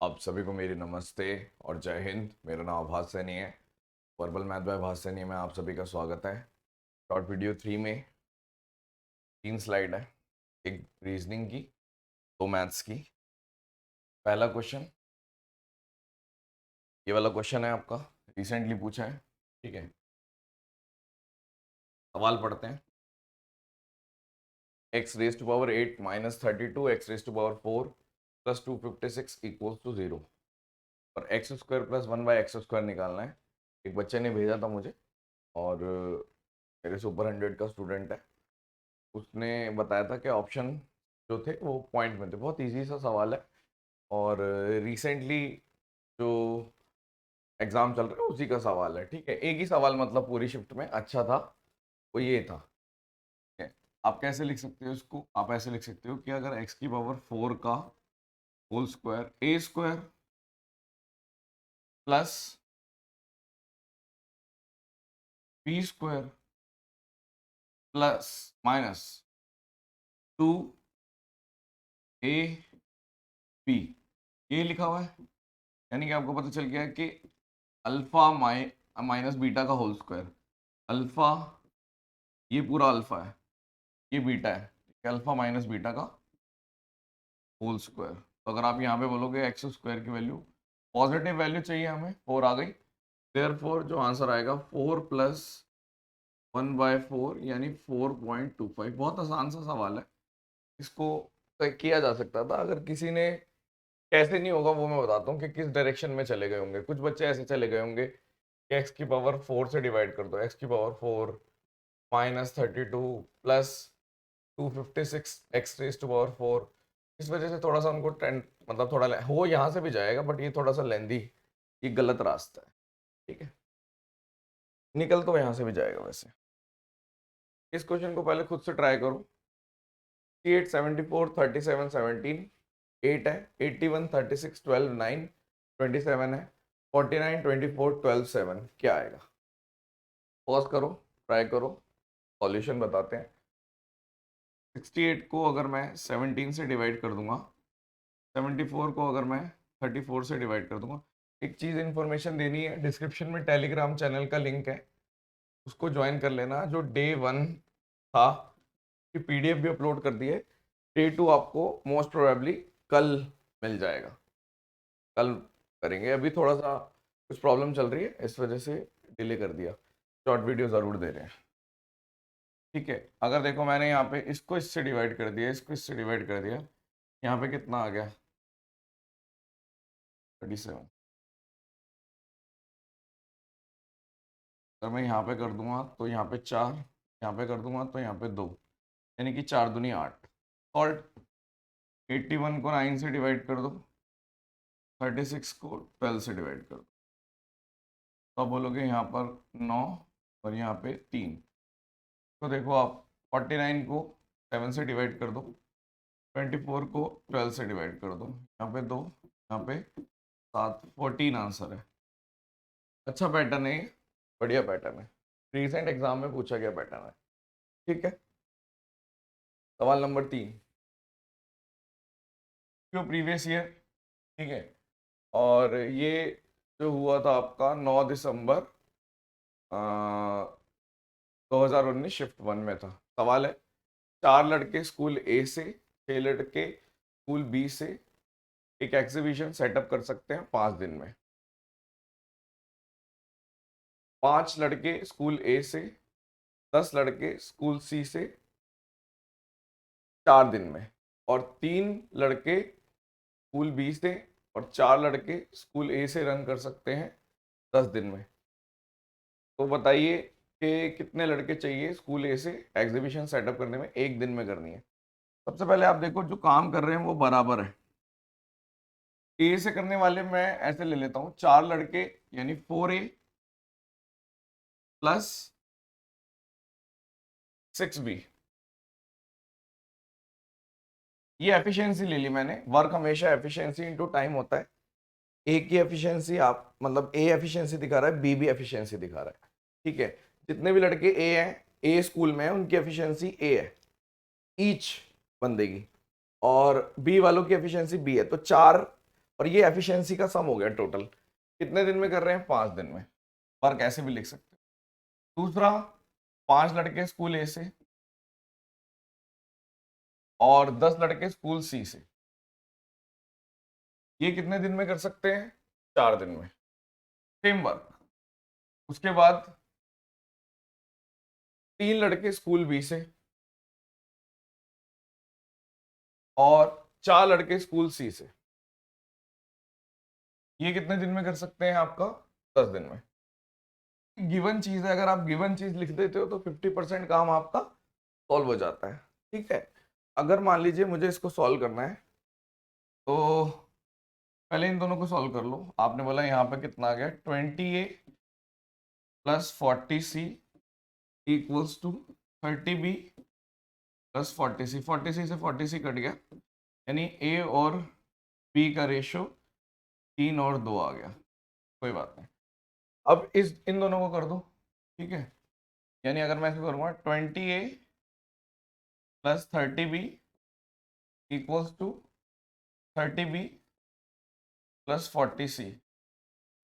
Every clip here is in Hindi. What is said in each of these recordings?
आप सभी को मेरी नमस्ते और जय हिंद। मेरा नाम आभास सैनी है। वर्बल मैथ बाय आभास सैनी में आप सभी का स्वागत है। शॉर्ट वीडियो 3 में 3 स्लाइड है, एक रीजनिंग की, 2 मैथ्स की। पहला क्वेश्चन, ये वाला क्वेश्चन है आपका, रिसेंटली पूछा है। ठीक है, सवाल पढ़ते हैं। x raise to power 8 minus 32 x raise to power 4 plus 256 equals to 0 और एक्स स्क्वायर प्लस 1/x² निकालना है। एक बच्चे ने भेजा था मुझे, और मेरे से ऊपर 100 का स्टूडेंट है। उसने बताया था कि ऑप्शन जो थे वो पॉइंट में थे। बहुत इजी सा सवाल है, और रिसेंटली जो एग्ज़ाम चल रहा है उसी का सवाल है। ठीक है, एक ही सवाल मतलब पूरी शिफ्ट में अच्छा था, वो ये था। ठीक है, आप कैसे लिख सकते हो इसको? आप ऐसे लिख सकते हो कि अगर x की पावर 4 का whole square a square plus b square plus minus 2ab ये लिखा हुआ है, यानी कि आपको पता चल गया कि अल्फा माइनस बीटा का होल स्क्वायर। अल्फा, ये पूरा अल्फा है, ये बीटा है। अल्फा माइनस बीटा का होल स्क्वायर। तो अगर आप यहाँ पे बोलोगे एक्स स्क्वायर की वैल्यू, पॉजिटिव वैल्यू चाहिए हमें, 4 आ गई। देयरफॉर जो आंसर आएगा 4 प्लस 1/4 यानी 4.25। बहुत आसान सा सवाल है, इसको किया जा सकता था अगर किसी ने। कैसे नहीं होगा वो मैं बताता हूँ कि किस डायरेक्शन में चले गए होंगे। कुछ बच्चे ऐसे चले गए होंगे कि एक्स की पावर 4 से डिवाइड कर दो, एक्स की power 4 minus 32 plus 256 x raise to power 4। इस वजह से थोड़ा सा उनको टेंट मतलब थोड़ा हो यहाँ से भी जाएगा, बट ये थोड़ा सा लेंदी, ये गलत रास्ता है। ठीक है, निकल तो यहाँ से भी जाएगा वैसे। इस क्वेश्चन को पहले खुद से ट्राई करो। 8 74 37 17 8 है, 81 36 12 9 27 है, 49 24 12 7 क्या आएगा? पॉज करो, ट्राई करो, सॉल्यूशन बताते हैं। 68 को अगर मैं 17 से डिवाइड कर दूंगा, 74 को अगर मैं 34 से डिवाइड कर दूंगा। एक चीज़ इन्फॉर्मेशन देनी है, डिस्क्रिप्शन में टेलीग्राम चैनल का लिंक है, उसको ज्वाइन कर लेना। जो डे 1 था, कि पीडीएफ भी अपलोड कर दिए। डे 2 आपको मोस्ट प्रोबेबली कल मिल जाएगा, कल करेंगे। अभी थोड़ा सा कुछ प्रॉब्लम चल रही है, इस वजह से डिले कर दिया। शॉर्ट वीडियो ज़रूर दे रहे हैं। ठीक है, अगर देखो मैंने यहाँ पे इसको इससे डिवाइड कर दिया, इसको इससे डिवाइड कर दिया, यहाँ पे कितना आ गया? 37। अगर मैं यहाँ पे कर दूंगा तो यहाँ पे 4, यहाँ पे कर दूंगा तो यहाँ पे 2, यानी कि 4 दूनी 8। और 81 को 9 से डिवाइड कर दो, 36 को 12 से डिवाइड कर दो, तो आप बोलोगे यहाँ पर 9 और यहाँ पे 3। तो देखो आप 49 को 7 से डिवाइड कर दो, 24 को 12 से डिवाइड कर दो, यहाँ पे 2, यहाँ पे 7, 14 आंसर है। अच्छा पैटर्न है ये, बढ़िया पैटर्न है, रिसेंट एग्जाम में पूछा गया पैटर्न है। ठीक है, सवाल नंबर 3, जो प्रीवियस ईयर। ठीक है, और ये जो हुआ था आपका 9 दिसंबर 2019 शिफ्ट 1 में था। सवाल है, 4 लड़के स्कूल ए से, 6 लड़के स्कूल बी से एक एग्जीबिशन सेटअप कर सकते हैं 5 दिन में। 5 लड़के स्कूल ए से, 10 लड़के स्कूल सी से 4 दिन में, और 3 लड़के स्कूल बी से और 4 लड़के स्कूल ए से रन कर सकते हैं 10 दिन में। तो बताइए कि कितने लड़के चाहिए स्कूल ए से एग्जीबिशन सेटअप करने में, एक दिन में करनी है। सबसे पहले आप देखो जो काम कर रहे हैं वो बराबर है। ए से करने वाले मैं ऐसे ले लेता हूं, 4 लड़के यानी 4A प्लस 6B। ये एफिशिएंसी ले ली मैंने। वर्क हमेशा एफिशिएंसी इनटू टाइम होता है। ए की एफिशिएंसी आप मतलब ए एफिशिएंसी दिखा रहा है, बी भी एफिशिएंसी दिखा रहा है। ठीक है, जितने भी लड़के ए हैं, ए स्कूल में है, उनकी एफिशिएंसी ए है ईच बंदे की, और बी वालों की एफिशिएंसी बी है। तो 4 और ये एफिशिएंसी का सम हो गया टोटल। कितने दिन में कर रहे हैं? 5 दिन में। वर्क ऐसे भी लिख सकते हो। दूसरा, 5 लड़के स्कूल ए से और 10 लड़के स्कूल सी से, ये कितने दिन में कर सकते हैं? 4 दिन में। Same work. उसके बाद 3 लड़के स्कूल बी से और 4 लड़के स्कूल सी से, ये कितने दिन में कर सकते हैं? आपका 10 दिन में। गिवन चीज है, अगर आप गिवन चीज लिख देते हो तो 50% काम आपका सॉल्व हो जाता है। ठीक है, अगर मान लीजिए मुझे इसको सॉल्व करना है तो पहले इन दोनों को सॉल्व कर लो। आपने बोला यहाँ पे कितना आ गया? 20A plus 40C equals to 30B plus 40C। 40C से 40C कट गया, यानी A और B का रेशो 3 और 2 आ गया। कोई बात नहीं, अब इन दोनों को कर दो। ठीक है, यानी अगर मैं इसको करूँगा 20A plus 30B equals to 30B plus 40C।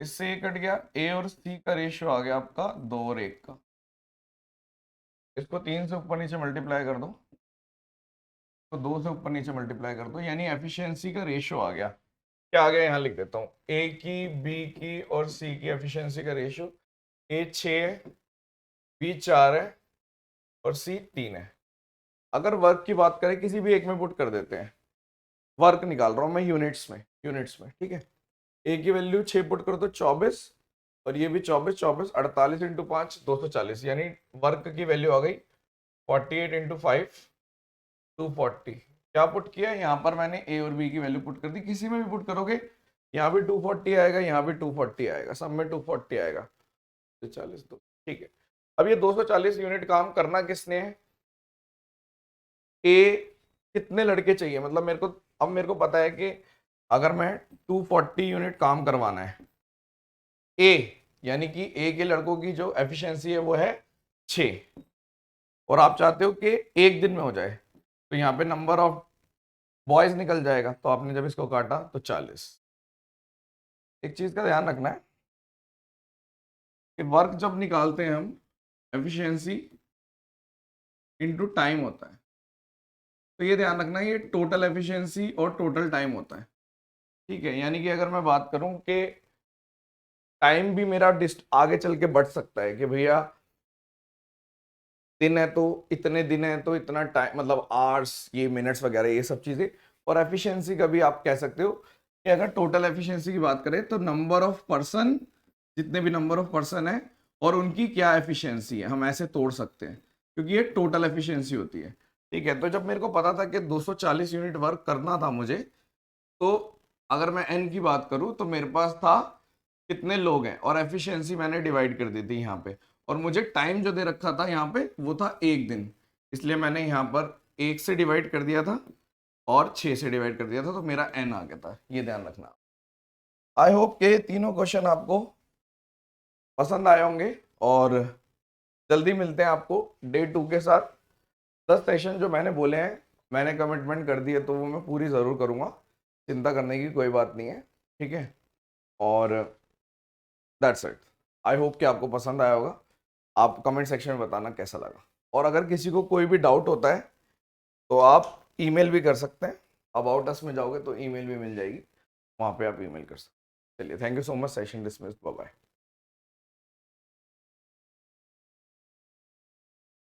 इससे ये कट गया, ए और सी का रेशियो आ गया आपका 2 और 1 का। इसको 3 से ऊपर नीचे मल्टीप्लाई कर दो, तो 2 से ऊपर नीचे मल्टीप्लाई कर दो, यानी एफिशिएंसी का रेशियो आ गया। क्या आ गया? यहाँ लिख देता हूँ, ए की, बी की और सी की एफिशिएंसी का रेशियो। ए 6 है, बी 4 है और सी 3 है। अगर वर्क की बात करें, किसी भी एक में पुट कर देते हैं। वर्क निकाल रहा हूँ मैं यूनिट्स में, ठीक है। ए की वैल्यू 6 पुट कर दो 24, और ये भी 24, 24 48 इंटू 5 240, यानी वर्क की वैल्यू आ गई 48 इंटू 5 240। क्या पुट किया? यहाँ पर मैंने ए और बी की वैल्यू पुट कर दी। किसी में भी पुट करोगे, यहाँ भी 240 आएगा, यहाँ भी 240 आएगा, सब में 240 आएगा। 240 2, ठीक है। अब ये 240 यूनिट काम करना किसने है? ए कितने लड़के चाहिए, मतलब मेरे को पता है कि अगर मैं 240 यूनिट काम करवाना है, ए यानी कि ए के लड़कों की जो एफिशिएंसी है वो है 6, और आप चाहते हो कि एक दिन में हो जाए, तो यहाँ पे नंबर ऑफ बॉयज निकल जाएगा। तो आपने जब इसको काटा तो 40। एक चीज का ध्यान रखना है कि वर्क जब निकालते हैं हम, एफिशिएंसी इनटू टाइम होता है। तो ये ध्यान रखना, ये टोटल एफिशिएंसी और टोटल टाइम होता है। ठीक है, यानी कि अगर मैं बात करूं कि टाइम भी मेरा आगे चल के बढ़ सकता है कि भैया दिन है तो इतने दिन है तो इतना टाइम, मतलब आवर्स, ये मिनट्स वगैरह ये सब चीजें। और एफिशिएंसी का भी आप कह सकते हो कि अगर टोटल एफिशिएंसी की बात करें तो नंबर ऑफ पर्सन, जितने भी नंबर ऑफ पर्सन है और उनकी क्या एफिशिएंसी है, हम ऐसे तोड़ सकते हैं, क्योंकि ये टोटल एफिशिएंसी होती है। ठीक है, तो जब मेरे को पता था कि 240 यूनिट वर्क करना था मुझे, तो अगर मैं एन की बात करूं तो मेरे पास था कितने लोग हैं, और एफिशिएंसी मैंने डिवाइड कर दी थी यहाँ पे, और मुझे टाइम जो दे रखा था यहाँ पे वो था 1 दिन, इसलिए मैंने यहाँ पर 1 से डिवाइड कर दिया था और 6 से डिवाइड कर दिया था, तो मेरा एन आ गया था। ये ध्यान रखना। आई होप के तीनों क्वेश्चन आपको पसंद आए होंगे, और जल्दी मिलते हैं आपको डे 2 के साथ। 10 सेशन जो मैंने बोले हैं, मैंने कमिटमेंट कर दी है, तो वो मैं पूरी ज़रूर करूँगा, चिंता करने की कोई बात नहीं है। ठीक है, और दैट्स इट। आई होप कि आपको पसंद आया होगा। आप कमेंट सेक्शन में बताना कैसा लगा, और अगर किसी को कोई भी डाउट होता है तो आप ईमेल भी कर सकते हैं। अबाउट अस में जाओगे तो ईमेल भी मिल जाएगी, वहाँ पे आप ईमेल कर सकते हैं। चलिए, thank you so much. Session dismissed, bye bye.